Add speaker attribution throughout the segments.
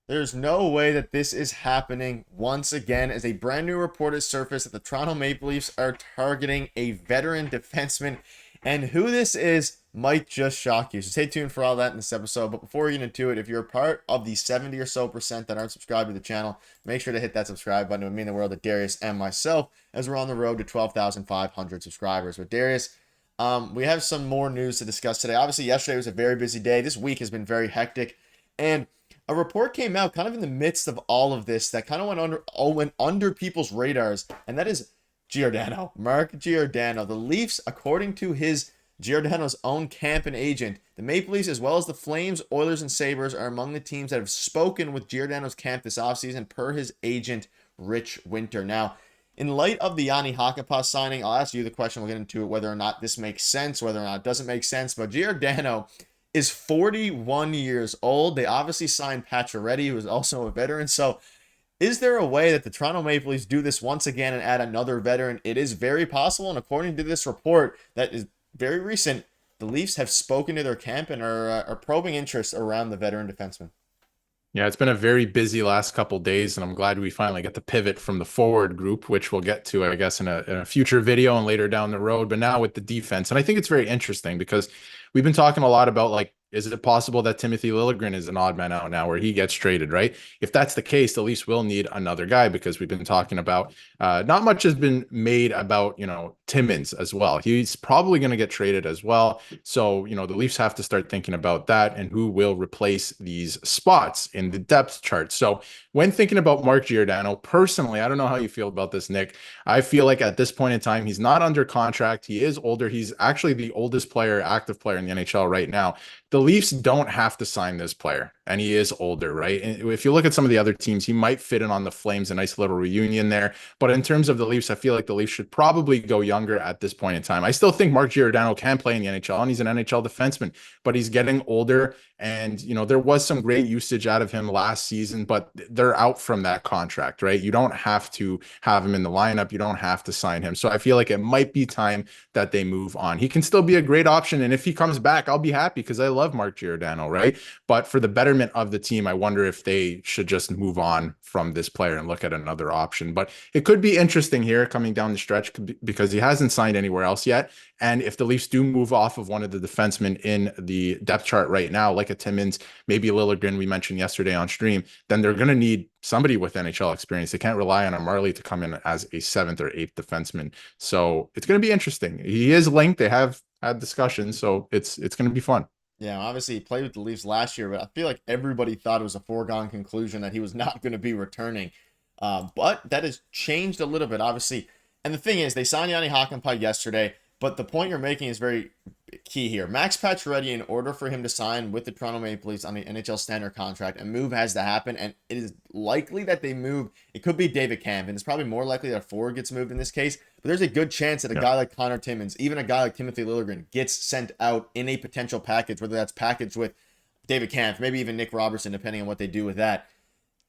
Speaker 1: There's no way that this is happening once again, as a brand new report has surfaced that the Toronto Maple Leafs are targeting a veteran defenseman. And who this is might just shock you. So stay tuned for all that in this episode. But before we get into it, if you're a part of the 70 or so percent that aren't subscribed to the channel, make sure to hit that subscribe button. It would mean the world to Darius and myself as we're on the road to 12,500 subscribers. With Darius, we have some more news to discuss today. Obviously, yesterday was a very busy day. This week has been very hectic. And a report came out kind of in the midst of all of this that kind of went under people's radars, and that is Giordano, Mark Giordano. The Leafs, according to Giordano's own camp and agent, the Maple Leafs, as well as the Flames, Oilers, and Sabres, are among the teams that have spoken with Giordano's camp this offseason, per his agent, Rich Winter. Now, in light of the Yanni Hakanpää signing, I'll ask you the question. We'll get into it, whether or not this makes sense, whether or not it doesn't make sense. But Giordano is 41 years old. They obviously signed Pacioretty, who is also a veteran. So is there a way that the Toronto Maple Leafs do this once again and add another veteran? It is very possible. And according to this report that is very recent, the Leafs have spoken to their camp and are probing interest around the veteran defenseman.
Speaker 2: Yeah, it's been a very busy last couple days, and I'm glad we finally get the pivot from the forward group, which we'll get to, I guess, in a future video and later down the road. But now with the defense, and I think it's very interesting because we've been talking a lot about, like, is it possible that Timothy Liljegren is an odd man out now where he gets traded, right? If that's the case, the Leafs will need another guy, because we've been talking about not much has been made about, Timmins as well. He's probably going to get traded as well. So, the Leafs have to start thinking about that and who will replace these spots in the depth chart. So when thinking about Mark Giordano, personally, I don't know how you feel about this, Nick. I feel like at this point in time, he's not under contract. He is older. He's actually the oldest player, active player in the NHL right now. The Leafs don't have to sign this player, and he is older, right? And if you look at some of the other teams, he might fit in on the Flames, a nice little reunion there. But in terms of the Leafs, I feel like the Leafs should probably go younger at this point in time. I still think Mark Giordano can play in the NHL, and he's an NHL defenseman, but he's getting older. And, there was some great usage out of him last season, but they're out from that contract, right? You don't have to have him in the lineup. You don't have to sign him. So I feel like it might be time that they move on. He can still be a great option. And if he comes back, I'll be happy, because I love Mark Giordano, right? But for the betterment of the team, I wonder if they should just move on from this player and look at another option. But it could be interesting here coming down the stretch, because he hasn't signed anywhere else yet. And if the Leafs do move off of one of the defensemen in the depth chart right now, like a Timmins, maybe a Liljegren we mentioned yesterday on stream, then they're going to need somebody with NHL experience. They can't rely on a Marley to come in as a seventh or eighth defenseman. So it's going to be interesting. He is linked. They have had discussions, so it's going to be fun.
Speaker 1: Yeah, obviously he played with the Leafs last year, but I feel like everybody thought it was a foregone conclusion that he was not going to be returning. But that has changed a little bit, obviously. And the thing is, they signed Yanni Hakanpää yesterday, but the point you're making is very key here. Max Pacioretty, in order for him to sign with the Toronto Maple Leafs on the NHL standard contract, a move has to happen, and it is likely that they move. It could be David Kampf, and it's probably more likely that a forward gets moved in this case, but there's a good chance that a guy like Connor Timmins, even a guy like Timothy Liljegren, gets sent out in a potential package, whether that's packaged with David Kampf, maybe even Nick Robertson, depending on what they do with that.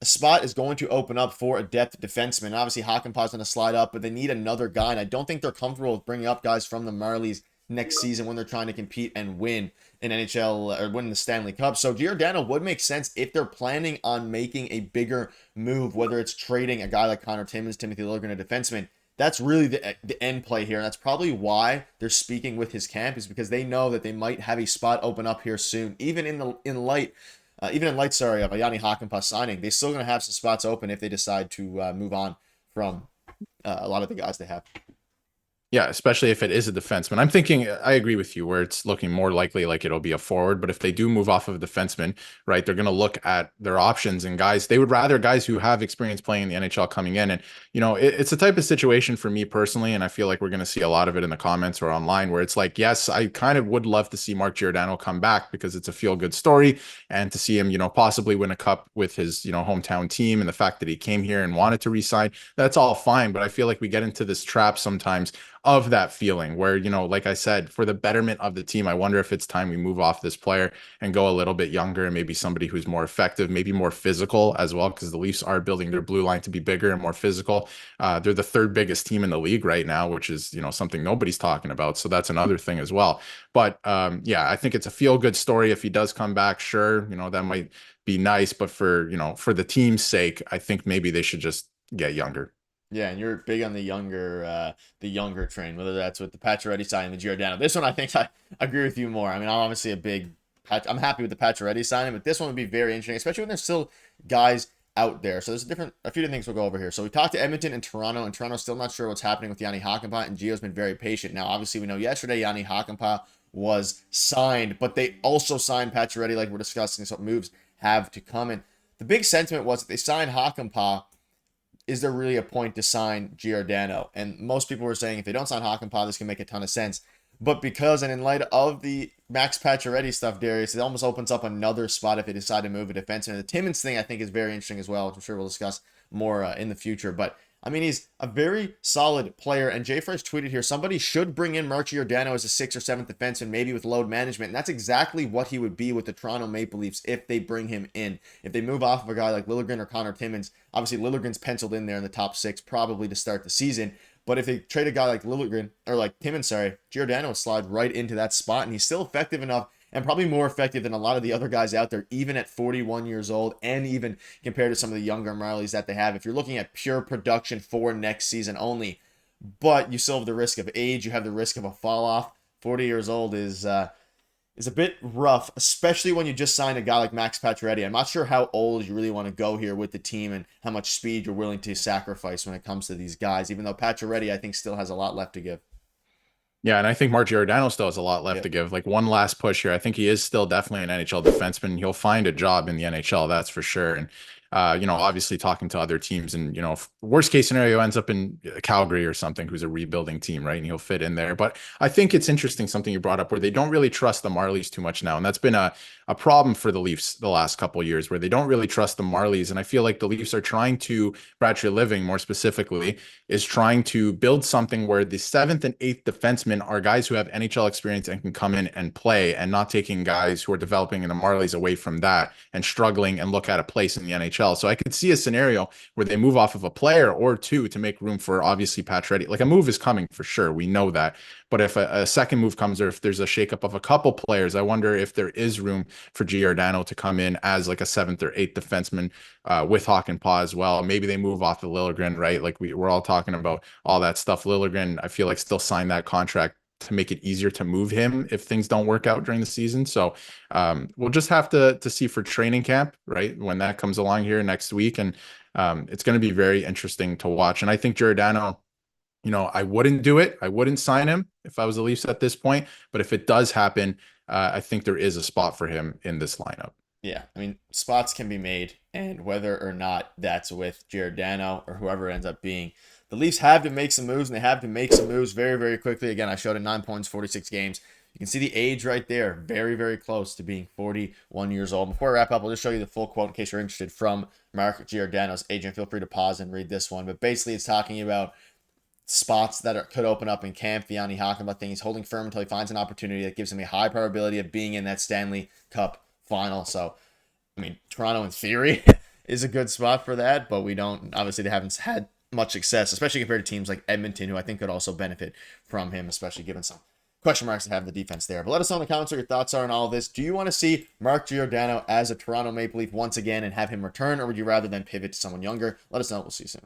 Speaker 1: A spot is going to open up for a depth defenseman. Obviously, Hakanpää's going to slide up, but they need another guy, and I don't think they're comfortable with bringing up guys from the Marlies next season when they're trying to compete and win in NHL or win the Stanley Cup. So Giordano would make sense if they're planning on making a bigger move, whether it's trading a guy like Connor Timmins, Timothy Liljegren, a defenseman. That's really the end play here, and that's probably why they're speaking with his camp, is because they know that they might have a spot open up here soon, even in light of a Yanni Hakanpää signing. They're still going to have some spots open if they decide to move on from a lot of the guys they have.
Speaker 2: Yeah, especially if it is a defenseman. I'm thinking, I agree with you, where it's looking more likely like it'll be a forward. But if they do move off of a defenseman, right, they're going to look at their options, and guys, they would rather guys who have experience playing in the NHL coming in. And, it's a type of situation for me personally, and I feel like we're going to see a lot of it in the comments or online, where it's like, yes, I kind of would love to see Mark Giordano come back, because it's a feel-good story, and to see him, possibly win a cup with his, hometown team, and the fact that he came here and wanted to resign, that's all fine. But I feel like we get into this trap sometimes of that feeling where, like I said, for the betterment of the team, I wonder if it's time we move off this player and go a little bit younger and maybe somebody who's more effective, maybe more physical as well, because the Leafs are building their blue line to be bigger and more physical. They're the third biggest team in the league right now, which is, something nobody's talking about. So that's another thing as well. But yeah, I think it's a feel good story. If he does come back, sure, that might be nice. But for the team's sake, I think maybe they should just get younger.
Speaker 1: Yeah, and you're big on the younger train, whether that's with the Pacioretty signing, the Giordano. This one, I think I agree with you more. I mean, I'm obviously I'm happy with the Pacioretty signing, but this one would be very interesting, especially when there's still guys out there. So there's a few different things we'll go over here. So we talked to Edmonton and Toronto's still not sure what's happening with Yanni Hakanpää, and Gio's been very patient. Now, obviously, we know yesterday Yanni Hakanpää was signed, but they also signed Pacioretty, like we're discussing, so moves have to come. And the big sentiment was that they signed Hakanpää. Is there really a point to sign Giordano? And most people were saying if they don't sign Hakanpää, this can make a ton of sense. But because, and in light of the Max Pacioretty stuff, Darius, it almost opens up another spot if they decide to move a defenseman. And the Timmins thing, I think, is very interesting as well, which I'm sure we'll discuss more in the future. But, I mean, he's a very solid player. And Jay Fresh tweeted here, somebody should bring in Mark Giordano as a 6th or 7th defenseman, maybe with load management. And that's exactly what he would be with the Toronto Maple Leafs if they bring him in. If they move off of a guy like Liljegren or Connor Timmins, obviously Liljegren's penciled in there in the top 6 probably to start the season. But if they trade a guy like Liljegren, or like Timmins, Giordano would slide right into that spot. And he's still effective enough, and probably more effective than a lot of the other guys out there, even at 41 years old, and even compared to some of the younger Marlies that they have. If you're looking at pure production for next season only, but you still have the risk of age, you have the risk of a fall off. 40 years old is a bit rough, especially when you just signed a guy like Max Pacioretty. I'm not sure how old you really want to go here with the team and how much speed you're willing to sacrifice when it comes to these guys, even though Pacioretty, I think, still has a lot left to give.
Speaker 2: Yeah, and I think Mark Giordano still has a lot left to give. Like one last push here. I think he is still definitely an NHL defenseman. He'll find a job in the NHL, that's for sure. And obviously talking to other teams, and worst case scenario ends up in Calgary or something, who's a rebuilding team, right? And he'll fit in there. But I think it's interesting something you brought up where they don't really trust the Marlies too much now, and that's been a problem for the Leafs the last couple of years, where they don't really trust the Marlies. And I feel like the Leafs are trying to, Brad Living more specifically, is trying to build something where the 7th and 8th defensemen are guys who have NHL experience and can come in and play, and not taking guys who are developing in the Marlies away from that and struggling and look at a place in the NHL. So I could see a scenario where they move off of a player or two to make room for obviously Pacioretty. Like a move is coming for sure. We know that. But if a second move comes, or if there's a shakeup of a couple players, I wonder if there is room for Giordano to come in as like a 7th or 8th defenseman with Hakanpää as well. Maybe they move off the Liljegren, right? Like we're all talking about all that stuff. Liljegren, I feel like, still signed that contract to make it easier to move him if things don't work out during the season. So we'll just have to see for training camp, right, when that comes along here next week. And it's going to be very interesting to watch. And I think Giordano, I wouldn't do it. I wouldn't sign him if I was the Leafs at this point. But if it does happen, I think there is a spot for him in this lineup.
Speaker 1: Yeah, I mean, spots can be made, and whether or not that's with Giordano or whoever it ends up being, the Leafs have to make some moves, and they have to make some moves very, very quickly. Again, I showed it 9 points, 46 games. You can see the age right there, very, very close to being 41 years old. Before I wrap up, I'll just show you the full quote in case you're interested from Mark Giordano's agent. Feel free to pause and read this one. But basically, it's talking about spots that could open up in camp. The Yanni Hakanpää thing, he's holding firm until he finds an opportunity that gives him a high probability of being in that Stanley Cup final. So, I mean, Toronto in theory is a good spot for that, but we don't, obviously they haven't had much success, especially compared to teams like Edmonton, who I think could also benefit from him, especially given some question marks to have the defense there. But let us know in the comments what your thoughts are on all of this. Do you want to see Mark Giordano as a Toronto Maple Leaf once again and have him return, or would you rather than pivot to someone younger? Let us know. We'll see you soon.